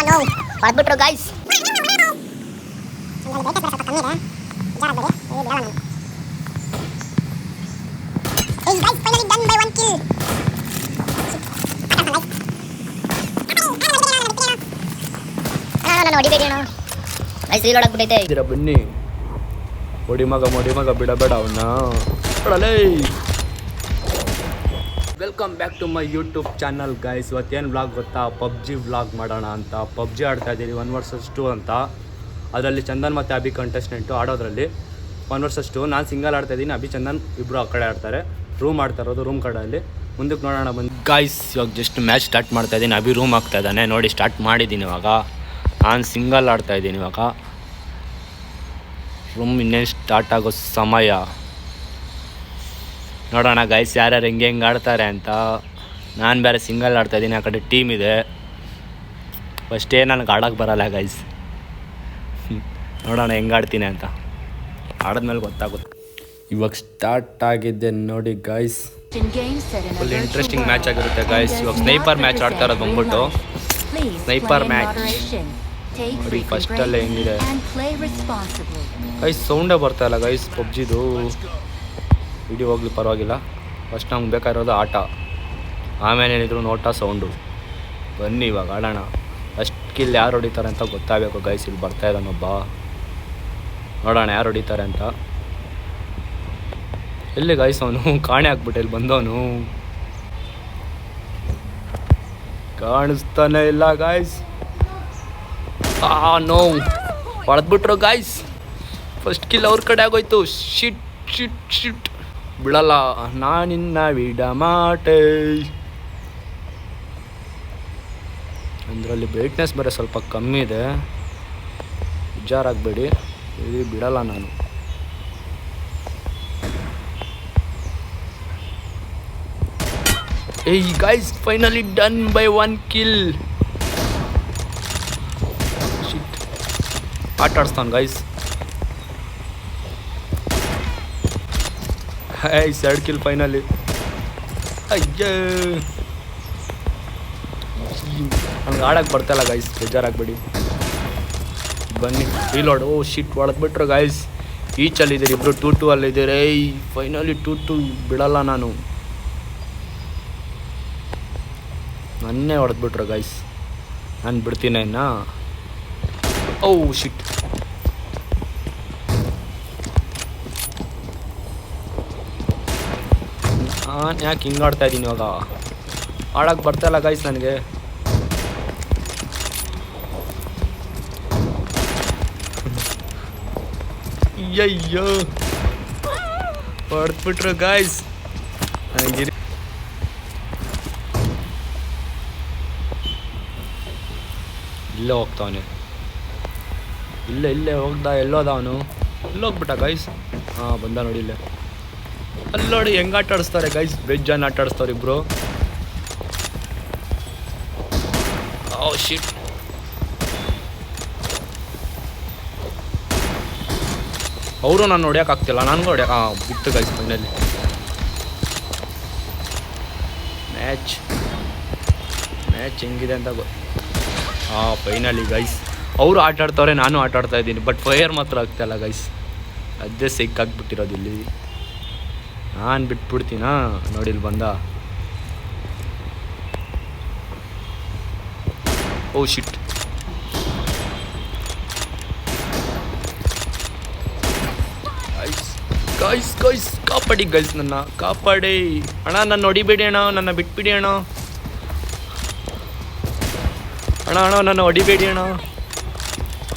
No ಹೊಡೆದ್ಬಿಟ್ರು guys. ಹೊಡಿಬೇಡಿ ಅಣ್ಣ guys, reel ಹೊಡಕ್ಬಿಟ್ಟೈತೆ. ಬನ್ನಿ ಹೊಡಿ ಮಗ ಬಿಡಬೇಡ ಅವನ್ನ. Welcome back to my YouTube channel guys. ಇವತ್ತೇನು ವ್ಲಾಗ್ ಗೊತ್ತಾ, ಪಬ್ಜಿ ವ್ಲಾಗ್ ಮಾಡೋಣ ಅಂತ. ಪಬ್ಜಿ ಆಡ್ತಾ ಇದ್ದೀವಿ 1 vs 2 ಅಂತ. ಅದರಲ್ಲಿ ಚಂದನ್ ಮತ್ತು ಅಭಿ ಕಂಟೆಸ್ಟೆಂಟು ಆಡೋದ್ರಲ್ಲಿ 1 vs 2. ನಾನು ಸಿಂಗಲ್ ಆಡ್ತಾಯಿದ್ದೀನಿ, ಅಭಿ ಚಂದನ್ ಇಬ್ಬರು ಆ ಕಡೆ ಆಡ್ತಾರೆ. ರೂಮ್ ಆಡ್ತಾ ಇರೋದು ರೂಮ್ ಕಡೆಯಲ್ಲಿ. ಮುಂದಕ್ಕೆ ನೋಡೋಣ ಬನ್ನಿ ಗೈಸ್. ಇವಾಗ ಜಸ್ಟ್ ಮ್ಯಾಚ್ ಸ್ಟಾರ್ಟ್ ಮಾಡ್ತಾಯಿದ್ದೀನಿ, ಅಭಿ ರೂಮ್ ಆಗ್ತಾ ಇದ್ದಾನೆ. ನೋಡಿ ಸ್ಟಾರ್ಟ್ ಮಾಡಿದ್ದೀನಿ ಇವಾಗ. ನಾನು ಸಿಂಗಲ್ ಆಡ್ತಾಯಿದ್ದೀನಿ ಇವಾಗ. ರೂಮ್ ಇನ್ನೇನು ಸ್ಟಾರ್ಟ್ ಆಗೋ ಸಮಯ. ನೋಡೋಣ ಗೈಸ್ ಯಾರ್ಯಾರು ಹೆಂಗೆ ಆಡ್ತಾರೆ ಅಂತ. ನಾನು ಬೇರೆ ಸಿಂಗಲ್ ಆಡ್ತಾಯಿದ್ದೀನಿ, ಆ ಕಡೆ ಟೀಮ್ ಇದೆ. ಫಸ್ಟೇ ನನಗೆ ಆಡೋಕ್ಕೆ ಬರಲ್ಲ ಗೈಸ್. ನೋಡೋಣ ಹೆಂಗೆ ಆಡ್ತೀನಿ ಅಂತ. ಆಡಿದ್ಮೇಲೆ ಗೊತ್ತಾಗುತ್ತೆ. ಇವಾಗ ಸ್ಟಾರ್ಟ್ ಆಗಿದೆ ನೋಡಿ ಗೈಸ್. ಫುಲ್ ಇಂಟ್ರೆಸ್ಟಿಂಗ್ ಮ್ಯಾಚ್ ಆಗಿರುತ್ತೆ ಗೈಸ್. ಇವಾಗ ಸ್ನೈಪರ್ ಮ್ಯಾಚ್ ಆಡ್ತಾ ಇರೋದು ಬಂದ್ಬಿಟ್ಟು. ಸ್ನೈಪರ್ ಮ್ಯಾಚ್ ನೋಡಿ ಫಸ್ಟಲ್ಲೇ ಹೆಂಗಿದೆ ಗೈಸ್. ಸೌಂಡೇ ಬರ್ತಾಯಿಲ್ಲ ಗೈಸ್ ಪಬ್ಜಿದು. ವಿಡಿಯೋ ಹೋಗ್ಲಿ ಪರವಾಗಿಲ್ಲ. ಫಸ್ಟ್ ನಮ್ಗೆ ಬೇಕಾಗಿರೋದು ಆಟ, ಆಮೇಲೆ ಏನಿದ್ರು ನೋಟ ಸೌಂಡು. ಬನ್ನಿ ಇವಾಗ ಆಡೋಣ. ಫಸ್ಟ್ ಕಿಲ್ ಯಾರು ಹೊಡಿತಾರೆ ಅಂತ ಗೊತ್ತಾಗಬೇಕು ಗೈಸ್. ಇಲ್ಲಿ ಬರ್ತಾ ಇದ್ದಾನೊಬ್ಬ, ನೋಡೋಣ ಯಾರು ಹೊಡಿತಾರೆ ಅಂತ. ಎಲ್ಲಿ ಗೈಸ್ ಅವನು? ಕಾಣೆ ಹಾಕ್ಬಿಟ್ಟೆ ಇಲ್ಲಿ ಬಂದವನು, ಕಾಣಿಸ್ತಾನೆ ಇಲ್ಲ ಗೈಸ್. ನೋ, ಹೊಡೆದ್ಬಿಟ್ರು ಗೈಸ್. ಫಸ್ಟ್ ಕಿಲ್ ಅವ್ರ ಕಡೆ ಆಗೋಯ್ತು. ಶಿಟ್ ಶಿಟ್ ಶಿಟ್. ಬಿಡಲ್ಲ ನಾನಿನ್ನ ವಿಡಮಾಟೆ. ಅದರಲ್ಲಿ ಬ್ರೈಟ್ನೆಸ್ ಬೇರೆ ಸ್ವಲ್ಪ ಕಮ್ಮಿ ಇದೆ, ಬೇಜಾರಾಗಬೇಡಿ. ಇಲ್ಲಿ ಬಿಡಲ್ಲ ನಾನು. ಏಯ್ guys, finally done by 1 kill. ಶಿಟ್, ಆಟ ಆಡಿಸ್ತಾನೆ ಗೈಸ್. Ice 2 kill finally. ಅಯ್ಯೋ, ನನಗೆ ಆಡೋಕ್ಕೆ ಬರ್ತಾಯಿಲ್ಲ ಗೈಸ್, ಬೇಜಾರಾಗಬೇಡಿ. ಬನ್ನಿ ರೀಲೋಡ್. ಓ ಶಿಟ್, ಹೊಡೆದ್ಬಿಟ್ರು ಗೈಸ್. ಈಚಲ್ಲಿದ್ದೀರಿ ಇಬ್ಬರು, 2-2 ಅಲ್ಲಿದ್ದೀರಿ. ಫೈನಲಿ 2-2. ಬಿಡಲ್ಲ ನಾನು. ನನ್ನೇ ಹೊಡೆದ್ಬಿಟ್ರು ಗೈಸ್. ನಾನು ಬಿಡ್ತೀನಿ ಇನ್ನ. ಓ ಶಿಟ್, ನಾನು ಯಾಕೆ ಹಿಂಗೆ ಆಡ್ತಾ ಇದ್ದೀನಿ ಇವಾಗ? ಆಡೋಕ್ಕೆ ಬರ್ತಾಯಿಲ್ಲ ಗೈಸ್ ನನಗೆ. ಅಯ್ಯಯ್ಯೋ, ಹೊಡೆದ್ಬಿಟ್ರು ಗೈಸ್. ಹಂಗಿರಿ, ಇಲ್ಲೇ ಹೋಗ್ತಾವನೆ. ಇಲ್ಲೇ ಹೋಗ್ದ. ಎಲ್ಲೋದ ಅವನು? ಇಲ್ಲೋಗ್ಬಿಟ್ಟ ಗೈಸ್. ಹಾಂ, ಬಂದ ನೋಡಿ ಇಲ್ಲೇ. ಅಲ್ಲಿ ನೋಡಿ ಹೆಂಗೆ ಆಟ ಆಡಿಸ್ತಾರೆ ಗೈಸ್. ಬೆಜ್ಜನ್ನು ಆಟ ಆಡಿಸ್ತಾರೆ ಇಬ್ಬರು. ಓ ಶಿಟ್, ಅವರು ನಾನು ಹೊಡ್ಯೋಕ್ಕಾಗ್ತಿಲ್ಲ, ನನಗೂ ಹೊಡ್ಯೋಕೆ ಬಿತ್ತು ಗೈಸ್. ಫೈನಲಿ ಮ್ಯಾಚ್ ಹೆಂಗಿದೆ ಅಂತ ಫೈನಲಿ ಗೈಸ್ ಅವರು ಆಟ ಆಡ್ತವ್ರೆ, ನಾನು ಆಟ ಆಡ್ತಾ ಇದ್ದೀನಿ. ಬಟ್ ಫೈರ್ ಮಾತ್ರ ಆಗ್ತಾಯಿಲ್ಲ ಗೈಸ್. ಅದೇ ಸಿಕ್ಕಾಕ್ಬಿಟ್ಟಿರೋದು ಇಲ್ಲಿ. ನಾನು ಬಿಟ್ಬಿಡ್ತೀನಾ? ನೋಡಿ ಇಲ್ಲಿ ಬಂದ. ಓ ಶಿಟ್, ಗೈಸ್ ಗೈಸ್ ಕಾಪಾಡಿ ಗೈಸ್, ನನ್ನ ಕಾಪಾಡಿ ಅಣ್ಣ. ನನ್ನ ಹೊಡಿಬೇಡಿ ಅಣ್ಣ, ನನ್ನ ಬಿಟ್ಬಿಡಿ ಅಣ್ಣ. ನನ್ನ ಹೊಡಿಬೇಡಿ ಅಣ್ಣ.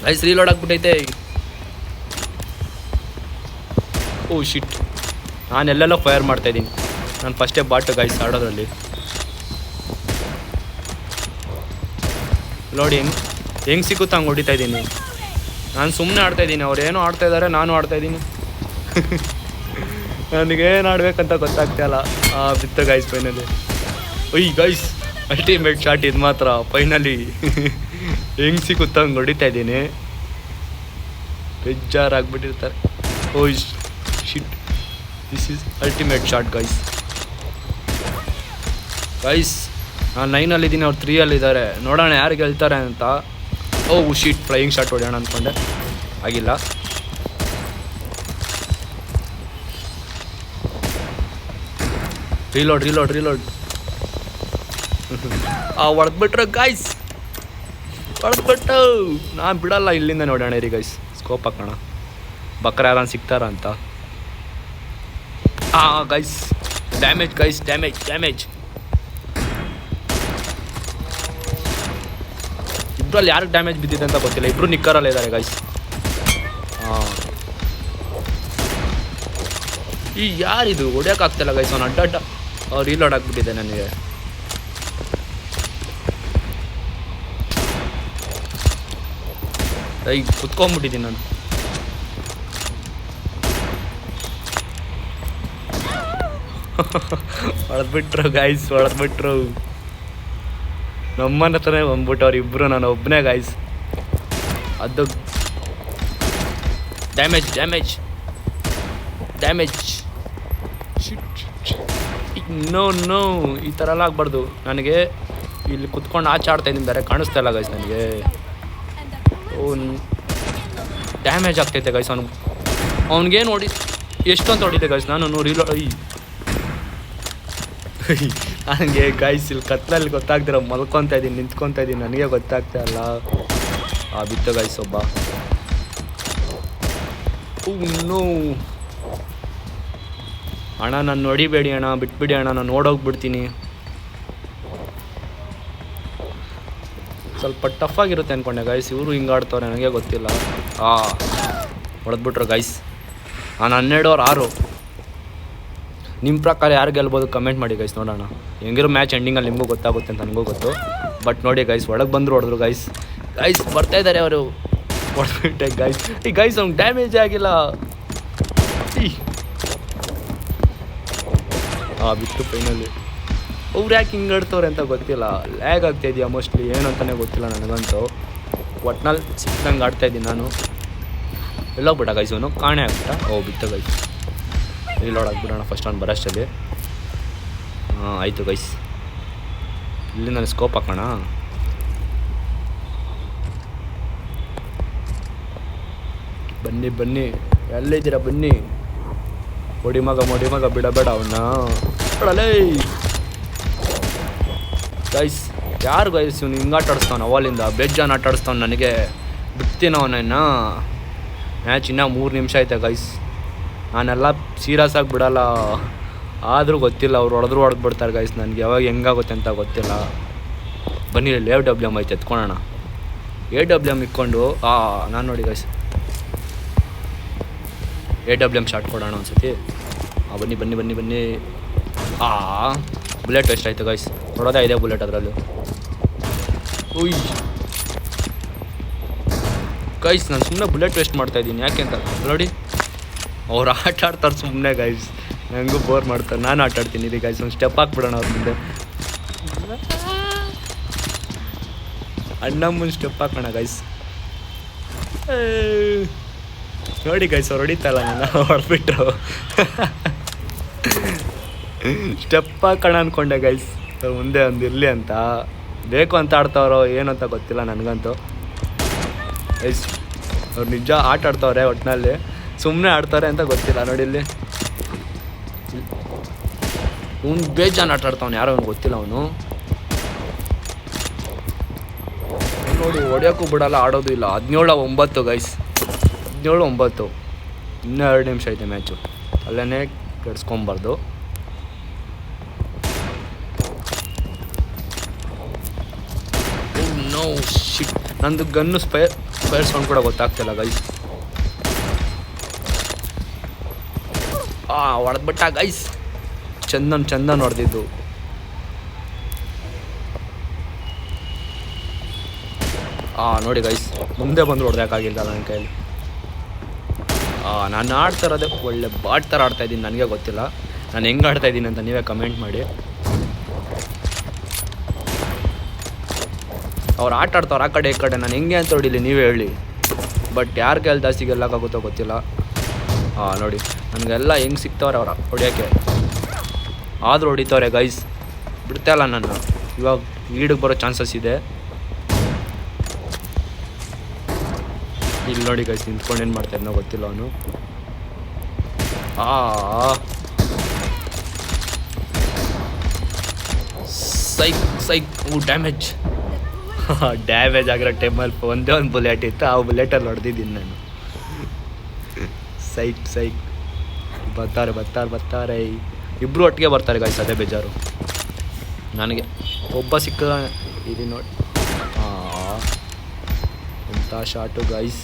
ಗೈಸ್ ರೀಲೋಡ್ ಆಗ್ಬಿಟ್ಟೈತೆ. ಓ ಶಿಟ್, ನಾನು ಎಲ್ಲೆಲ್ಲೋ ಫೈರ್ ಮಾಡ್ತಾಯಿದ್ದೀನಿ. ನಾನು ಫಸ್ಟೇ ಬಾಟು ಗೈಸ್ ಆಡೋದ್ರಲ್ಲಿ. ನೋಡಿ ಹೆಂಗೆ ಸಿಕ್ಕುತ್ತಾ ಹಂಗೆ ಹೊಡಿತಾ ಇದ್ದೀನಿ. ನಾನು ಸುಮ್ಮನೆ ಆಡ್ತಾಯಿದ್ದೀನಿ, ಅವ್ರು ಏನೋ ಆಡ್ತಾಯಿದ್ದಾರೆ, ನಾನು ಆಡ್ತಾಯಿದ್ದೀನಿ. ನನಗೇನು ಆಡ್ಬೇಕಂತ ಗೊತ್ತಾಗ್ತಾಯಿಲ್ಲ. ಬಿತ್ತು ಗೈಸ್ ಫೈನಲಿ. ಒಯ್ ಗೈಸ್, ಅಲ್ಟಿಮೇಟ್ ಶಾಟ್ ಇದು ಮಾತ್ರ. ಫೈನಲಿ ಹೆಂಗೆ ಸಿಕ್ಕುತ್ತಾ ಹಂಗೆ ಹೊಡಿತಾ ಇದ್ದೀನಿ. ಬೇಜಾರಾಗ್ಬಿಟ್ಟಿರ್ತಾರೆ. ಓಯ್ shit, this is ultimate shot guys. ನಾನು 9 ಅಲ್ಲಿದ್ದೀನಿ, ಅವ್ರು 3 ಅಲ್ಲಿದ್ದಾರೆ. ನೋಡೋಣ ಯಾರು ಗೆಲ್ತಾರೆ ಅಂತ. ಓ ಶೀಟ್ ಫ್ಲೈಯಿಂಗ್ ಶಾಟ್ ಹೊಡೆಯೋಣ ಅಂದ್ಕೊಂಡೆ, ಆಗಿಲ್ಲ. Reload reload reload. ಹೊಡೆದ್ಬಿಟ್ರೆ ಗಾಯ್ಸ್, ಹೊಡೆದ್ಬಿಟ್ಟು ನಾನು ಬಿಡಲ್ಲ, ಇಲ್ಲಿಂದ ನೋಡೋಣ ರೀ ಗೈಸ್. ಸ್ಕೋಪ್ ಹಾಕೋಣ, ಬಕ್ರ ಯಾರನ್ನ ಸಿಗ್ತಾರ ಅಂತ. Guys damage, guys damage damage. ಇಬ್ಬರಲ್ಲಿ ಯಾರಿಗೆ ಡ್ಯಾಮೇಜ್ ಬಿದ್ದಿದೆ ಅಂತ ಗೊತ್ತಿಲ್ಲ, ಇಬ್ಬರು ನಿಕ್ಕರಲ್ಲೇ ಇದ್ದಾರೆ ಗೈಸ್. ಈ ಯಾರಿದು ಹೊಡ್ಯೋಕ್ಕಾಗ್ತಿಲ್ಲ ಗೈಸ್, ಅವನು ಅಡ್ಡ ರೀಲೋಡ್ ಆಗಿಬಿಟ್ಟಿದೆ ನನಗೆ. ಕುತ್ಕೊಂಡ್ಬಿಟ್ಟಿದ್ದೀನಿ ನಾನು. ಹೊಡೆದ್ಬಿಟ್ರು ಗೈಸ್, ಹೊಡೆದ್ಬಿಟ್ರು. ನಮ್ಮನ್ನ ಹತ್ರನೇ ಬಂದ್ಬಿಟ್ಟು ಅವ್ರು ಇಬ್ಬರು, ನಾನು ಒಬ್ಬನೇ ಗೈಸ್. ಅದು damage damage damage. No no, ಈ ಥರ ಎಲ್ಲ ಆಗಬಾರ್ದು. ನನಗೆ ಇಲ್ಲಿ ಕುತ್ಕೊಂಡು ಆಚೆ ಆಡ್ತಾಯಿದ್ದೀನಿ, ಬೇರೆ ಕಾಣಿಸ್ತಾ ಇಲ್ಲ ಗೈಸ್ ನನಗೆ. ಡ್ಯಾಮೇಜ್ ಆಗ್ತೈತೆ ಗೈಸ್. ಅವ್ನಿಗೇನು ಹೊಡಿ, ಎಷ್ಟೊಂದು ಹೊಡಿತೆ ಗೈಸ್. ನಾನು ನನಗೆ ಗೈಸ್ ಇಲ್ಲಿ ಕತ್ಲಲ್ಲಿ ಗೊತ್ತಾಗ್ದಿರ ಮಲ್ಕೊತಾ ಇದ್ದೀನಿ, ನಿಂತ್ಕೊತಾ ಇದ್ದೀನಿ, ನನಗೆ ಗೊತ್ತಾಗ್ತಾ ಇಲ್ಲ. ಬಿತ್ತು ಗೈಸ್ ಒಬ್ಬ. ನೋ ಅಣ್ಣ, ನಾನು ನೋಡಿಬೇಡಿ ಅಣ್ಣ, ಬಿಟ್ಬಿಡಿ ಅಣ್ಣ, ನಾನು ನೋಡೋಗ್ಬಿಡ್ತೀನಿ. ಸ್ವಲ್ಪ ಟಫ್ ಆಗಿರುತ್ತೆ ಅಂದ್ಕೊಂಡೆ ಗೈಸ್. ಇವರು ಹಿಂಗೆ ಆಡ್ತವ್ರೆ, ನನಗೆ ಗೊತ್ತಿಲ್ಲ. ಹೊಡೆದ್ಬಿಟ್ರು ಗೈಸ್. ನಾನು 12-6. ನಿಮ್ಮ ಪ್ರಕಾರ ಯಾರು ಗೆಲ್ಬೋದು ಕಮೆಂಟ್ ಮಾಡಿ ಗೈಸ್, ನೋಡೋಣ. ಹೆಂಗಿರೋ ಮ್ಯಾಚ್ ಎಂಡಿಂಗಲ್ಲಿ ನಿಮಗೂ ಗೊತ್ತಾಗುತ್ತೆ ಅಂತ ನನಗೂ ಗೊತ್ತು. ಬಟ್ ನೋಡಿ ಗೈಸ್, ಒಳಗೆ ಬಂದರು ಹೊಡೆದ್ರು ಗೈಸ್. ಗೈಸ್ ಬರ್ತಾಯಿದ್ದಾರೆ ಅವರು, ಹೊಡೆದ್ಬಿಟ್ಟೆ ಗೈಸ್. ಈ ಗೈಸ್ ಅವ್ನು ಡ್ಯಾಮೇಜ್ ಆಗಿಲ್ಲ. ಬಿತ್ತು ಫೈನಲ್ಲಿ. ಅವ್ರು ಯಾಕೆ ಹಿಂಗೆ ಆಡ್ತವ್ರೆ ಅಂತ ಗೊತ್ತಿಲ್ಲ. ಲ್ಯಾಗ್ ಆಗ್ತಾಯಿದೆಯಾ ಮೋಸ್ಟ್ಲಿ, ಏನು ಅಂತಲೇ ಗೊತ್ತಿಲ್ಲ ನನಗಂತೂ. ಒಟ್ನಲ್ಲಿ ಸಿಕ್ಕಂಗೆ ಆಡ್ತಾಯಿದ್ದೀನಿ ನಾನು. ಎಲ್ಲೋಗ್ಬಿಟ್ಟ ಗೈಸ್ ಅವನು, ಕಾಣೆ ಆಗ್ಬಿಟ್ಟ. ಬಿತ್ತು ಗೈಸ್. ರೀಲೋಡ್ ಆಗಿಬಿಡೋಣ ಫಸ್ಟ್ ಅವ್ನು ಬರೋಷ್ಟಲ್ಲಿ. ಆಯಿತು ಗೈಸ್. ಇಲ್ಲಿ ನಾನು ಸ್ಕೋಪ್ ಹಾಕೋಣ. ಬನ್ನಿ ಬನ್ನಿ, ಎಲ್ಲಿದ್ದೀರಾ ಬನ್ನಿ. ಮೊಡಿ ಮಗ ಬಿಡಬೇಡ ಅವನ್ನ, ಬಿಡಲೇ ಗೈಸ್. ಯಾರು ಗೈಸ್ ಇವನು ಹಿಂಗೆ ಆಟಾಡಿಸ್ತಾನೆ ಅವಲಿಂದ, ಬೇಜಾನ್ ಆಟಾಡಿಸ್ತಾನೆ. ನನಗೆ ಬಿಡ್ತೀನಿ ಅವನನ್ನ. ಮ್ಯಾಚ್ ಇನ್ನೂ 3 ನಿಮಿಷ ಐತೆ ಗೈಸ್. ನಾನೆಲ್ಲ ಸೀರಿಯಸ್ ಆಗಿ ಬಿಡಲ್ಲ, ಆದರೂ ಗೊತ್ತಿಲ್ಲ, ಅವ್ರು ಹೊಡೆದ್ಬಿಡ್ತಾರೆ ಗೈಸ್. ನನಗೆ ಯಾವಾಗ ಹೆಂಗಾಗುತ್ತೆ ಅಂತ ಗೊತ್ತಿಲ್ಲ. ಬನ್ನಿ, AWM ಐತೆ, ಎತ್ಕೊಳ್ಳೋಣ. AWM ಇಟ್ಕೊಂಡು ನಾನು ನೋಡಿ ಗೈಸ್, AWM ಶಾಟ್ ಕೊಡೋಣ ಅನ್ಸತಿ. ಬನ್ನಿ ಬನ್ನಿ ಬನ್ನಿ ಬನ್ನಿ. ಬುಲೆಟ್ ವೇಸ್ಟ್ ಆಯಿತು ಗೈಸ್. ನೋಡೋದೇ ಇದೆ ಬುಲೆಟ್ ಅದರಲ್ಲೂ. ಗೈಸ್ ನಾನು ಸುಮ್ಮನೆ ಬುಲೆಟ್ ವೇಸ್ಟ್ ಮಾಡ್ತಾಯಿದ್ದೀನಿ, ಯಾಕೆ ಅಂತ ನೋಡಿ. ಅವ್ರು ಆಟ ಆಡ್ತಾರೆ ಸುಮ್ಮನೆ ಗೈಸ್, ನನಗೂ ಬೋರ್ ಮಾಡ್ತಾರೆ. ನಾನು ಆಟ ಆಡ್ತೀನಿ ಇದು ಗೈಸ್. ಒಂದು ಸ್ಟೆಪ್ ಹಾಕ್ಬಿಡೋಣ ಅವ್ರ ಮುಂದೆ. ಅಣ್ಣ ಮುಂದೆ ಸ್ಟೆಪ್ ಹಾಕೋಣ ಗೈಸ್. ನೋಡಿ ಗೈಸ್, ಅವ್ರು ಹೊಡಿತಲ್ಲ, ನಾನು ಹೊಡೆದ್ಬಿಟ್ರು. ಸ್ಟೆಪ್ ಹಾಕೋಣ ಅಂದ್ಕೊಂಡೆ ಗೈಸ್, ಮುಂದೆ ಒಂದು ಇರಲಿ ಅಂತ. ಬೇಕು ಅಂತ ಆಡ್ತಾವ್ರೋ ಏನು ಅಂತ ಗೊತ್ತಿಲ್ಲ ನನಗಂತೂ ಗೈಸ್. ಅವ್ರು ನಿಜ ಆಟ ಆಡ್ತಾವ್ರೆ, ಒಟ್ಟಿನಲ್ಲಿ ಸುಮ್ಮನೆ ಆಡ್ತಾರೆ ಅಂತ ಗೊತ್ತಿಲ್ಲ. ನೋಡಿ ಇಲ್ಲಿ ಅವ್ನು ಬೇಜಾನ್ ಆಟ ಆಡ್ತಾವ್ನು, ಯಾರೋ ಅವ್ನು ಗೊತ್ತಿಲ್ಲ ಅವನು. ನೋಡಿ ಹೊಡೆಯೋಕ್ಕೂ ಬಿಡಲ್ಲ, ಆಡೋದು ಇಲ್ಲ. 17-9 ಗೈಸ್, 17-9. ಇನ್ನೂ 2 ನಿಮಿಷ ಐತೆ ಮ್ಯಾಚು. ಅಲ್ಲೇ ಕೆಡ್ಸ್ಕೊಬಾರ್ದು. ನೋ ಶಿಟ್, ನಂದು ಗನ್ನು ಫೈರ್ ಸೌಂಡ್ ಕೂಡ ಗೊತ್ತಾಗ್ತಿಲ್ಲ ಗೈಸ್. ಹೊಡೆದ್ಬಿಟ್ಟ ಗೈಸ್. ಚಂದನ್ ಹೊಡೆದಿದ್ದು. ನೋಡಿ ಗೈಸ್, ಮುಂದೆ ಬಂದು ಹೊಡೆಯೋಕ್ಕಾಗಿಲ್ಲ ನನ್ನ ಕೈಯಲ್ಲಿ. ನಾನು ಆಡ್ತಾ ಇರೋದೇ ಒಳ್ಳೆ ಬಾಟ್ ಥರ ಆಡ್ತಾಯಿದ್ದೀನಿ, ನನಗೆ ಗೊತ್ತಿಲ್ಲ ನಾನು ಹೆಂಗೆ ಆಡ್ತಾಯಿದ್ದೀನಿ ಅಂತ. ನೀವೇ ಕಮೆಂಟ್ ಮಾಡಿ. ಅವ್ರು ಆಟ ಆಡ್ತವ್ರು ಆ ಕಡೆ ಈ ಕಡೆ, ನಾನು ಹೆಂಗೆ ಅಂತ ಹೊಡಿಲಿ ನೀವೇ ಹೇಳಿ. ಬಟ್ ಯಾರ ಕೈಯಲ್ಲಿ ಜಾಸ್ತಿ ಗೆಲ್ಲಕ್ಕಾಗುತ್ತೋ ಗೊತ್ತಿಲ್ಲ. ನೋಡಿ ನನಗೆಲ್ಲ ಹೆಂಗೆ ಸಿಗ್ತವ್ರೆ ಅವ್ರ ಹೊಡಿಯೋಕ್ಕೆ, ಆದರೂ ಹೊಡಿತವ್ರೆ ಗೈಸ್. ಬಿಡ್ತಾಯಿಲ್ಲ ನಾನು. ಇವಾಗ ಲೀಡಿಗೆ ಬರೋ ಚಾನ್ಸಸ್ ಇದೆ. ಇಲ್ಲಿ ನೋಡಿ ಗೈಸ್ ನಿಂತ್ಕೊಂಡು ಏನು ಮಾಡ್ತಾ ಇದ್ನೋ ಗೊತ್ತಿಲ್ಲ ಅವನು. ಸೈಕ್ ಡ್ಯಾಮೇಜ್ ಆಗಿರೋ ಟೈಮಲ್ಲಿ ಒಂದೇ ಒಂದು ಬುಲೆಟ್ ಇತ್ತು, ಆ ಬುಲೆಟಲ್ಲಿ ಹೊಡೆದಿದ್ದೀನಿ ನಾನು. ಸೈಕ್ ಬರ್ತಾರೆ ಇಬ್ಬರು ಒಟ್ಟಿಗೆ ಬರ್ತಾರೆ ಗಾಯ್ಸ್, ಅದೇ ಬೇಜಾರು ನನಗೆ. ಒಬ್ಬ ಸಿಕ್ಕ ಇಲ್ಲಿ ನೋಡಿ, ಎಂಥ ಶಾಟು ಗೈಸ್.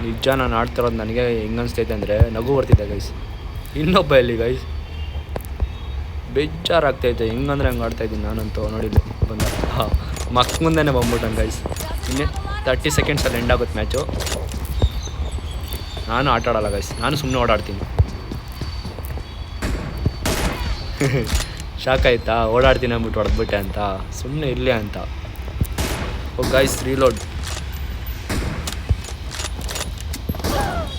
ನಿಜ ನಾನು ಆಡ್ತಿರೋದು ನನಗೆ ಹೆಂಗೆ ಅನಿಸ್ತೈತೆ ಅಂದರೆ ನಗು ಬರ್ತಿದ್ದೆ ಗೈಸ್. ಇನ್ನೊಬ್ಬ ಎಲ್ಲಿ ಗೈಸ್, ಬೇಜಾರಾಗ್ತೈತೆ. ಹೆಂಗಂದ್ರೆ ಹಂಗೆ ಆಡ್ತಾಯಿದ್ದೀನಿ ನಾನಂತೂ. ನೋಡಿಲ್ಲ ಬಂದ ಮಕ್ಕ ಮುಂದೆನೇ ಬಂದ್ಬಿಟ್ಟಂಗೆ ಗೈಸ್. ಇನ್ನೇ 30 ಸೆಕೆಂಡ್ಸಲ್ಲಿ ಎಂಡ್ ಆಗುತ್ತೆ ಮ್ಯಾಚು. ನಾನು ಆಟ ಆಡಲ್ಲ ಗೈಸ್, ನಾನು ಸುಮ್ಮನೆ ಓಡಾಡ್ತೀನಿ. ಶಾಕ್ ಆಯ್ತಾ, ಓಡಾಡ್ತೀನಿ ಅಂದ್ಬಿಟ್ಟು ಹೊಡೆದ್ಬಿಟ್ಟೆ ಅಂತ. ಸುಮ್ಮನೆ ಇರಲಿ ಅಂತ. ಓ ಗೈಸ್ ರೀಲೋಡ್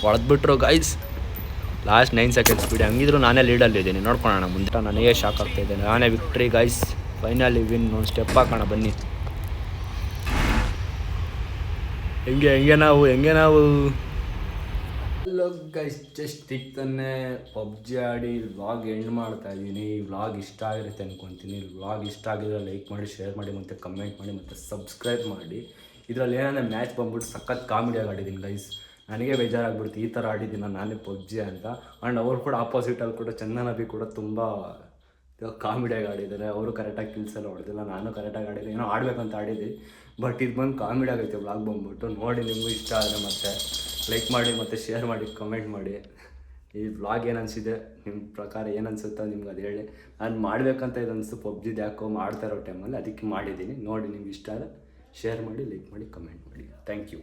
ಹೊಡೆದ್ಬಿಟ್ರು ಗೈಸ್. ಲಾಸ್ಟ್ 9 ಸೆಕೆಂಡ್ಸ್ ಬಿಡಿ, ಹಂಗಿದ್ರು ನಾನೇ ಲೀಡಲ್ಲಿದ್ದೀನಿ. ನೋಡ್ಕೊಳ್ಳೋಣ ಮುಂದೆ. ನನಗೆ ಶಾಕ್ ಆಗ್ತಾಯಿದೆ. ನಾನೇ ವಿಕ್ಟ್ರಿ ಗೈಸ್, ಫೈನಲಿ ವಿನ್. ಒಂದು ಸ್ಟೆಪ್ ಹಾಕೋಣ ಬನ್ನಿ. ಹೆಂಗೆ ನಾವು ಹಲೋ ಗೈಸ್, ಜಸ್ಟ್ ಈಗ ತಾನೇ ಪಬ್ಜಿ ಆಡಿ ವ್ಲಾಗ್ ಎಂಡ್ ಮಾಡ್ತಾ ಇದ್ದೀನಿ. ವ್ಲಾಗ್ ಇಷ್ಟ ಆಗಿರುತ್ತೆ ಅಂದ್ಕೊತೀನಿ. ವ್ಲಾಗ್ ಇಷ್ಟ ಆಗಿದ್ರೆ ಲೈಕ್ ಮಾಡಿ, ಶೇರ್ ಮಾಡಿ, ಮತ್ತು ಕಮೆಂಟ್ ಮಾಡಿ, ಮತ್ತು ಸಬ್ಸ್ಕ್ರೈಬ್ ಮಾಡಿ. ಇದರಲ್ಲಿ ಏನಂದರೆ ಮ್ಯಾಚ್ ಬಂದ್ಬಿಟ್ಟು ಸಖತ್ ಕಾಮಿಡಿಯಾಗಿ ಆಡಿದ್ದೀನಿ ಗೈಸ್. ನನಗೆ ಬೇಜಾರಾಗ್ಬಿಡ್ತು ಈ ಥರ ಆಡಿದ್ದೀನಿ ನಾನೇ ಪಬ್ಜಿ ಅಂತ. ಆ್ಯಂಡ್ ಅವ್ರು ಕೂಡ ಆಪೋಸಿಟಲ್ಲಿ ಕೂಡ ಚಂದನ ಬಿ ಕೂಡ ತುಂಬ ಕಾಮಿಡಿಯಾಗಿ ಆಡಿದ್ದಾರೆ. ಅವರು ಕರೆಕ್ಟಾಗಿ ಕಿಲ್ಸ್ ಎಲ್ಲ ಹೊಡೆದಿಲ್ಲ, ನಾನು ಕರೆಕ್ಟಾಗಿ ಆಡಿದ್ದೆ. ಏನೋ ಆಡಬೇಕಂತ ಆಡಿದ್ವಿ, ಬಟ್ ಇದು ಬಂದು ಕಾಮಿಡಿ ಆಗೈತೆ ವ್ಲಾಗ್ ಬಂದ್ಬಿಟ್ಟು. ನೋಡಿ ನಿಮಗೂ ಇಷ್ಟ ಆದರೆ ಮತ್ತೆ ಲೈಕ್ ಮಾಡಿ, ಮತ್ತು ಶೇರ್ ಮಾಡಿ, ಕಮೆಂಟ್ ಮಾಡಿ. ಈ ವ್ಲಾಗ್ ಏನು ಅನಿಸಿದೆ, ನಿಮ್ಮ ಪ್ರಕಾರ ಏನು ಅನಿಸುತ್ತೋ ನಿಮ್ಗೆ ಅದು ಹೇಳಿ. ನಾನು ಮಾಡಬೇಕಂತ ಇದು ಅನಿಸ್ತು ಪಬ್ಜಿದು, ಯಾಕೋ ಮಾಡ್ತಾ ಇರೋ ಟೈಮಲ್ಲಿ ಅದಕ್ಕೆ ಮಾಡಿದ್ದೀನಿ. ನೋಡಿ ನಿಮ್ಗೆ ಇಷ್ಟ ಆದರೆ ಶೇರ್ ಮಾಡಿ, ಲೈಕ್ ಮಾಡಿ, ಕಮೆಂಟ್ ಮಾಡಿ. Thank you.